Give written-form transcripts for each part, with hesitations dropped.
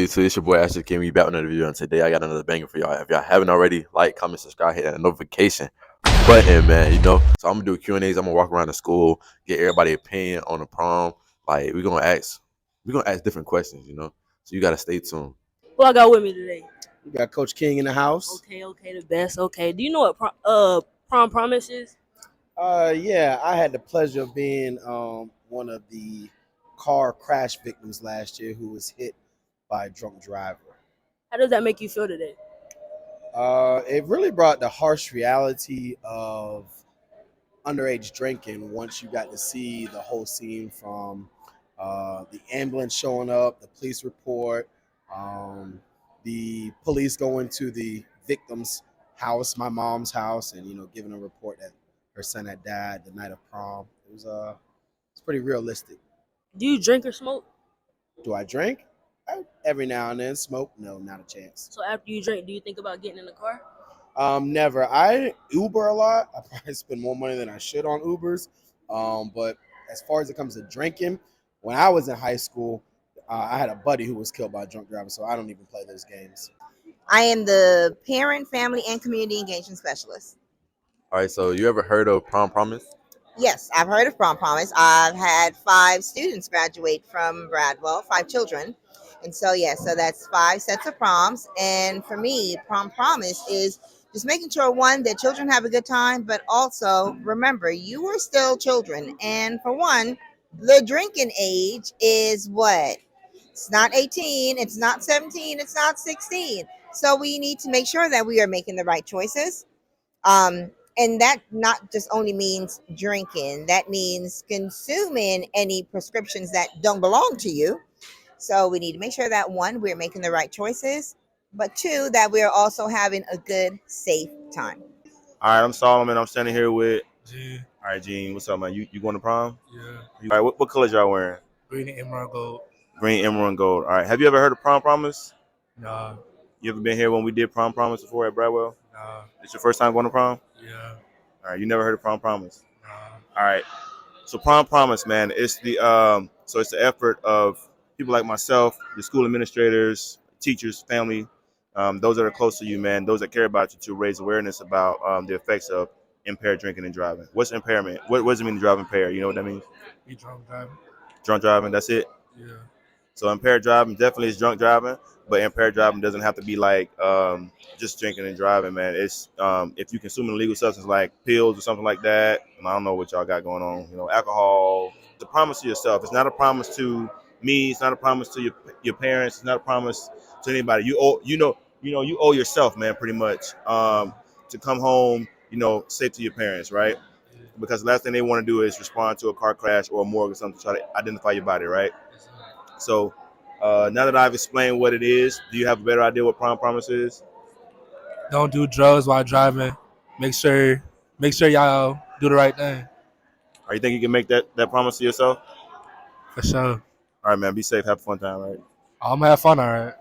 YouTube? It's your boy Ashley Kim. We back with another video, and today I got another banger for y'all. If y'all haven't already, like, comment, subscribe, hit that notification button, man. So I'm gonna do Q&As. I'm gonna walk around the school, get everybody opinion on the prom. Like, we're gonna ask different questions. So you gotta stay tuned. Who I got with me today? We got Coach King in the house. Okay, the best. Okay, do you know what prom promise is? Yeah, I had the pleasure of being one of the car crash victims last year who was hit by a drunk driver. How does that make you feel today? It really brought the harsh reality of underage drinking once you got to see the whole scene from the ambulance showing up, the police report, um, the police going to the victim's house, my mom's house, and giving a report that her son had died the night of prom. It's pretty realistic. Do you drink or smoke? Do I drink? Every now and then. Smoke? No, not a chance. So after you drink, do you think about getting in the car? Never. I Uber a lot. I probably spend more money than I should on Ubers. But as far as it comes to drinking, when I was in high school, I had a buddy who was killed by a drunk driver, so I don't even play those games. I am the parent, family, and community engagement specialist. All right. So you ever heard of prom promise? Yes, I've heard of Prom Promise. I've had 5 students graduate from Bradwell, 5 children. And so, yes, so that's 5 sets of proms. And for me, Prom Promise is just making sure, one, that children have a good time, but also remember, you are still children. And for one, the drinking age is what? It's not 18, it's not 17, it's not 16. So we need to make sure that we are making the right choices. And that not just only means drinking, that means consuming any prescriptions that don't belong to you. So we need to make sure that, one, we're making the right choices, but two, that we're also having a good, safe time. All right, I'm Solomon. I'm standing here with. Gene. All right, Gene. What's up, man? You going to prom? Yeah. All right, what colors y'all wearing? Green and emerald gold. Green, emerald, and gold. All right. Have you ever heard of prom promise? Nah. You ever been here when we did prom promise before at Bradwell? Nah. It's your first time going to prom? Yeah. All right. You never heard of prom promise? Nah. All right. So prom promise, man, it's the it's the effort of people like myself, the school administrators, teachers, family, those that are close to you, man, those that care about you, to raise awareness about the effects of impaired drinking and driving. What's impairment? What does it mean to drive impaired? You know what that means? Be drunk driving. Drunk driving. That's it. Yeah. So impaired driving definitely is drunk driving, but impaired driving doesn't have to be like just drinking and driving, man. It's if you consume an illegal substance like pills or something like that. And I don't know what y'all got going on, alcohol. The promise to yourself. It's not a promise to me. It's not a promise to your parents. It's not a promise to anybody. You owe yourself, man, pretty much, to come home, safe to your parents, right? Because the last thing they want to do is respond to a car crash or a morgue or something to try to identify your body, right? So now that I've explained what it is, do you have a better idea what prom promise is? Don't do drugs while driving. Make sure y'all do the right thing. Or you think you can make that promise to yourself? For sure. All right, man. Be safe. Have a fun time, right? I'm gonna have fun, all right.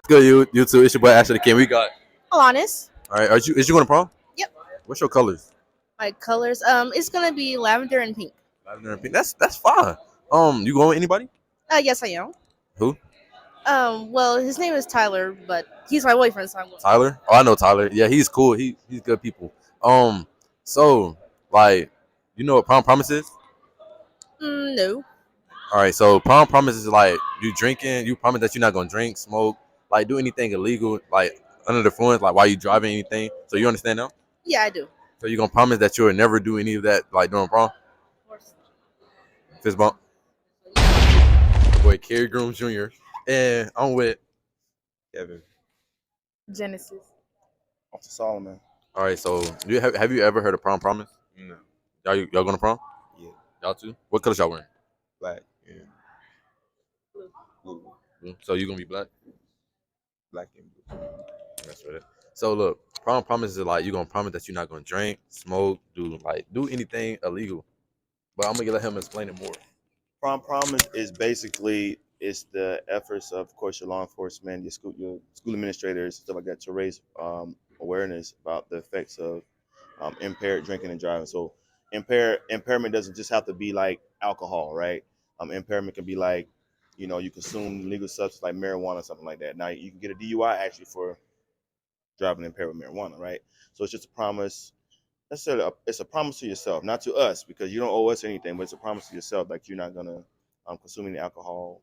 Good, YouTube. It's your boy Ashley Kim. We got. Alanis. All right. Is you going to prom? Yep. What's your colors? My colors. It's gonna be lavender and pink. Lavender and pink. That's fine. You going with anybody? Yes, I am. Who? Well, his name is Tyler, but he's my boyfriend, so I'm going. Tyler? Oh, I know Tyler. Yeah, he's cool. He's good people. So like, you know what prom promise is? No. All right. So prom promise is like you drinking. You promise that you're not gonna drink, smoke, like do anything illegal, like under the influence, like while you driving anything. So you understand now? Yeah, I do. So you're gonna promise that you'll never do any of that, like during prom? Of course. Fist bump. Boy, Kerry Grooms Jr. And I'm with Kevin. Genesis. Off to Solomon. All right. So have you ever heard of prom promise? No. Y'all going to prom? Yeah. Y'all too? What colors y'all wearing? Black. Yeah. Blue. Blue. So you gonna be black? Black and blue. That's right. So look, prom promise is like you gonna promise that you're not gonna drink, smoke, do anything illegal. But I'm gonna let him explain it more. Prom promise is basically it's the efforts of course, your law enforcement, your school administrators, stuff like that, to raise awareness about the effects of impaired drinking and driving. So impairment doesn't just have to be like alcohol, right? Impairment can be like you consume illegal substance like marijuana or something like that. Now you can get a DUI actually for driving impaired with marijuana, right? So it's just a promise. Necessarily, it's a promise to yourself, not to us, because you don't owe us anything, but it's a promise to yourself that you're not gonna consume any alcohol,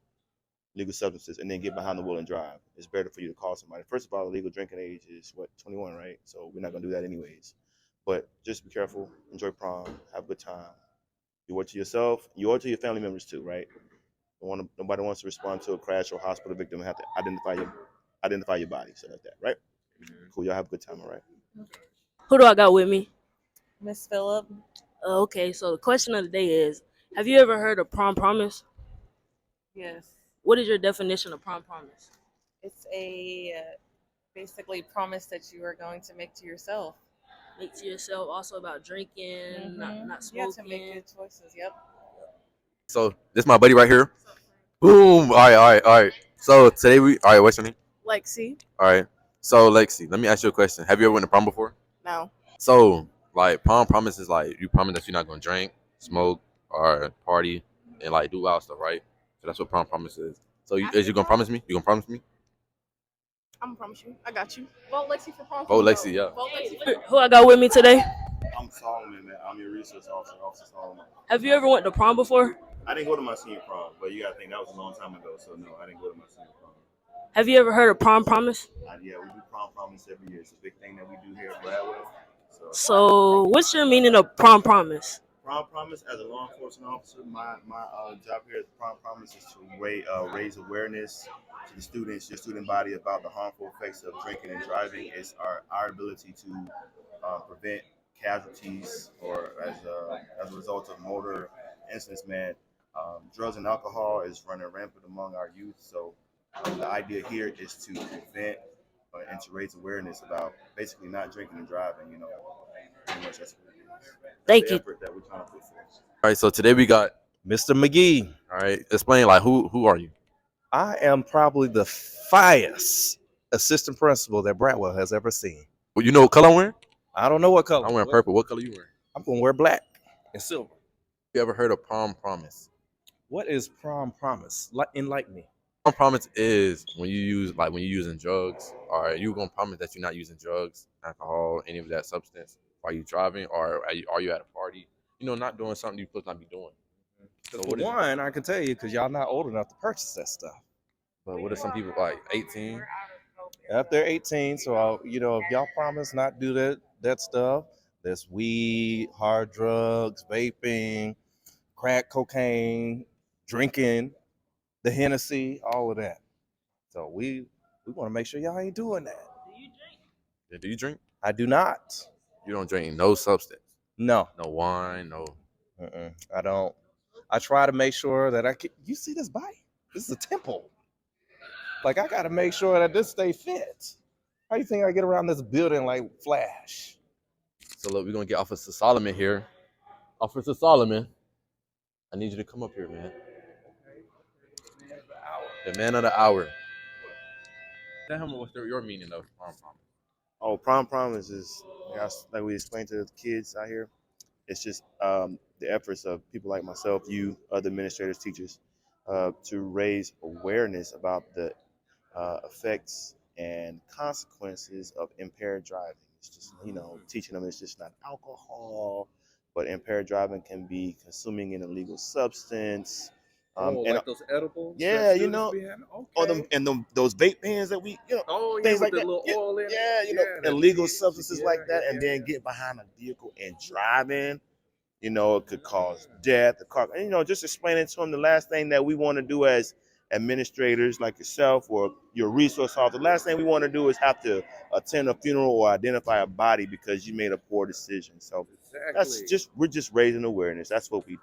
legal substances, and then get behind the wheel and drive. It's better for you to call somebody. First of all, the legal drinking age is what, 21, right? So we're not gonna do that anyways. But just be careful, enjoy prom, have a good time. You owe it to yourself, you owe it to your family members too, right? Nobody wants to respond to a crash or hospital victim and have to identify your body. So like that, right? Cool. Y'all have a good time, all right? Who do I got with me? Miss Phillip. Okay, so the question of the day is: have you ever heard of prom promise? Yes. What is your definition of prom promise? It's a basically promise that you are going to make to yourself. Make to yourself. Also about drinking, not You have smoking. to make good choices. Yep. So this my buddy right here. Boom. All right, all right, all right. So today all right. What's your name? Lexi. All right. So Lexi, let me ask you a question. Have you ever went to prom before? No. So like prom promises, like you promise that you're not gonna drink, smoke, or party, and like do wild stuff, right? So that's what prom promise is. So is you gonna promise me? You gonna promise me? I'm gonna promise you. I got you. Vote Lexi for prom. Vote Lexi, yeah. Vote Lexi for Who I got with me today? I'm Solomon, man. I'm your resource officer, Officer Solomon. Have you ever went to prom before? I didn't go to my senior prom, but you gotta think that was a long time ago. So no, I didn't go to my senior prom. Have you ever heard of prom promise? Yeah, we do prom promise every year. It's a big thing that we do here at Bradwell. So what's your meaning of prom promise? Prom promise, as a law enforcement officer, my job here at Prom Promise is to raise awareness to the students, your student body, about the harmful effects of drinking and driving. It's our ability to prevent casualties or as a result of motor incidents, man. Drugs and alcohol is running rampant among our youth. So the idea here is to prevent and to raise awareness about basically not drinking and driving. Pretty much that's what it is. Thank the you. effort that we're trying to put forth. All right. So today we got. Mr. McGee, All right. Explain like who are you? I am probably the finest assistant principal that Bradwell has ever seen. Well, you know what color I'm wearing? I don't know what color. I'm wearing purple. What color you wearing? I'm gonna wear black and silver. You ever heard of prom promise? What is prom promise? Enlighten me. Prom promise is when you use when you're using drugs, or you gonna promise that you're not using drugs, alcohol, any of that substance while you driving, or are you at a party? Not doing something you're supposed to not be doing. So For one, I can tell you because y'all not old enough to purchase that stuff. But what are some people like 18? If they're 18, so if y'all promise not do that stuff, that's weed, hard drugs, vaping, crack cocaine, drinking, the Hennessy, all of that. So we want to make sure y'all ain't doing that. Do you drink? Yeah, do you drink? I do not. You don't drink no substance. No. No wine, no. I don't. I try to make sure that you see this bike? This is a temple. Like I got to make sure that this stay fit. How you think I get around this building like Flash? So look, we're gonna get Officer Solomon here. Officer Solomon, I need you to come up here, man. The man of the hour. Tell him what's your meaning of prom promise. Oh, prom promise is like we explained to the kids out here. It's just the efforts of people like myself, you, other administrators, teachers, to raise awareness about the effects and consequences of impaired driving. It's just, teaching them it's just not alcohol, but impaired driving can be consuming an illegal substance. Like those edibles? Yeah, Okay. those vape pens that we, things like that. Oil in illegal substances like that, and then get behind a vehicle and driving. It could cause death. Just explaining to them the last thing that we want to do as administrators like yourself or your resource officer. The last thing we want to do is have to attend a funeral or identify a body because you made a poor decision. So we're just raising awareness. That's what we do.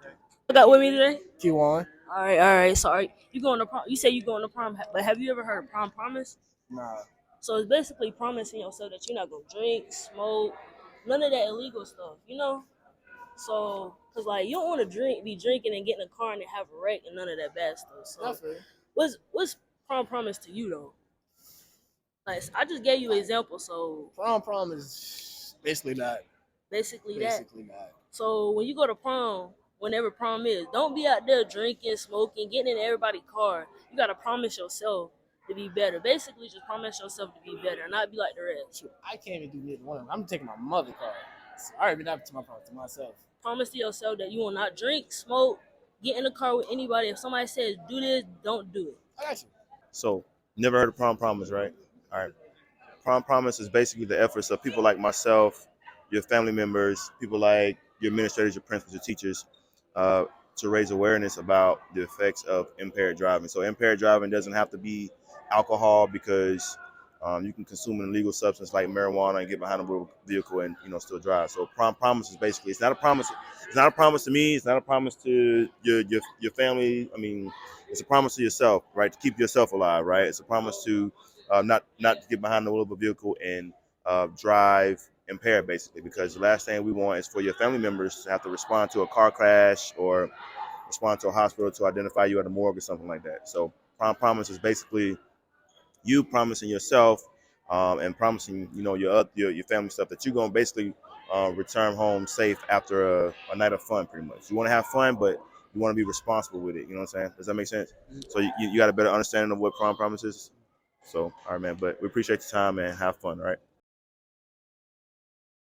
You got with me today? Q1. All right. Sorry. You going to prom? You say you going to prom, but have you ever heard of prom promise? Nah. So it's basically promising yourself that you're not gonna drink, smoke, none of that illegal stuff. So, cause like you don't want to be drinking and get in a car and have a wreck and none of that bad stuff. So, what's prom promise to you though? Like I just gave you an example. So Prom is basically not. basically Basically not. So when you go to prom, whenever prom is. Don't be out there drinking, smoking, getting in everybody's car. You gotta promise yourself to be better. Basically, just promise yourself to be better, and not be like the rest. Shoot, I can't even do neither one of them. I'm taking my mother car. So I already been up to my promise to myself. Promise to yourself that you will not drink, smoke, get in the car with anybody. If somebody says do this, don't do it. I got you. So, never heard of prom promise, right? All right. Prom promise is basically the efforts of people like myself, your family members, people like your administrators, your principals, your teachers, uh, to raise awareness about the effects of impaired driving. So impaired driving doesn't have to be alcohol, because you can consume an illegal substance like marijuana and get behind a vehicle and still drive. So prom promise is basically, it's not a promise. It's not a promise to me. It's not a promise to your family. I mean, it's a promise to yourself, right? To keep yourself alive, right? It's a promise to not to get behind the wheel of a vehicle and drive impaired, basically, because the last thing we want is for your family members to have to respond to a car crash or respond to a hospital to identify you at a morgue or something like that. So prom promise is basically you promising yourself and promising your family stuff that you're gonna basically return home safe after a night of fun. Pretty much, you want to have fun, but you want to be responsible with it. You know what I'm saying? Does that make sense? So you got a better understanding of what prom promise is. So all right, man. But we appreciate your time, man. Have fun, all right?